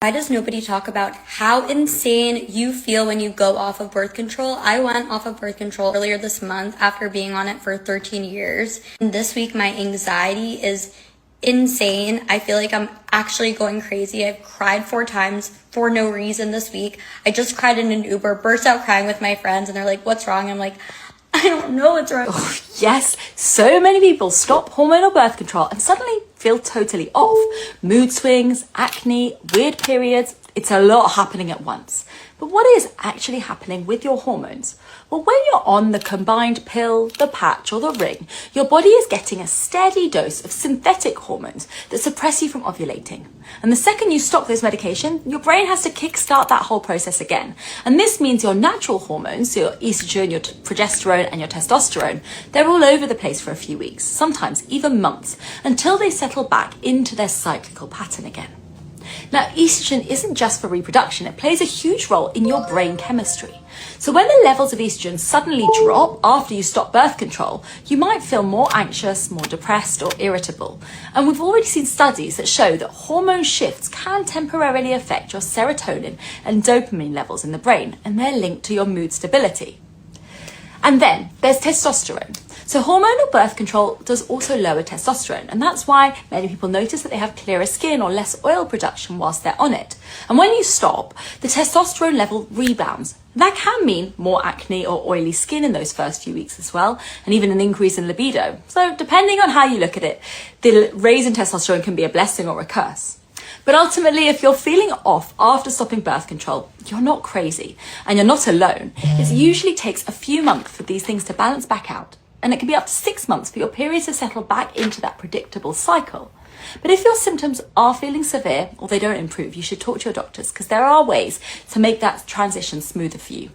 Why does nobody talk about how insane you feel when you go off of birth control? I went off of birth control earlier this month after being on it for 13 years. And this week, my anxiety is insane. I feel like I'm actually going crazy. I've cried 4 times for no reason this week. I just cried in an Uber, burst out crying with my friends, and they're like, "What's wrong?" I'm like, I don't know what's wrong. Oh, yes, so many people stop hormonal birth control and suddenly feel totally off. Mood swings, acne, weird periods, it's a lot happening at once. But what is actually happening with your hormones? Well, when you're on the combined pill, the patch or the ring, your body is getting a steady dose of synthetic hormones that suppress you from ovulating. And the second you stop this medication, your brain has to kickstart that whole process again. And this means your natural hormones, so your estrogen, your progesterone and your testosterone, they're all over the place for a few weeks, sometimes even months, until they settle back into their cyclical pattern again. Now, estrogen isn't just for reproduction, it plays a huge role in your brain chemistry. So when the levels of estrogen suddenly drop after you stop birth control, you might feel more anxious, more depressed or irritable. And we've already seen studies that show that hormone shifts can temporarily affect your serotonin and dopamine levels in the brain, and they're linked to your mood stability. And then there's testosterone. So hormonal birth control does also lower testosterone, and that's why many people notice that they have clearer skin or less oil production whilst they're on it. And when you stop, the testosterone level rebounds. That can mean more acne or oily skin in those first few weeks as well, and even an increase in libido. So depending on how you look at it, the raise in testosterone can be a blessing or a curse. But ultimately, if you're feeling off after stopping birth control, you're not crazy and you're not alone. It usually takes a few months for these things to balance back out. And it can be up to 6 months for your periods to settle back into that predictable cycle. But if your symptoms are feeling severe or they don't improve, you should talk to your doctors, because there are ways to make that transition smoother for you.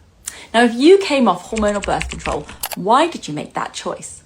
Now, if you came off hormonal birth control, why did you make that choice?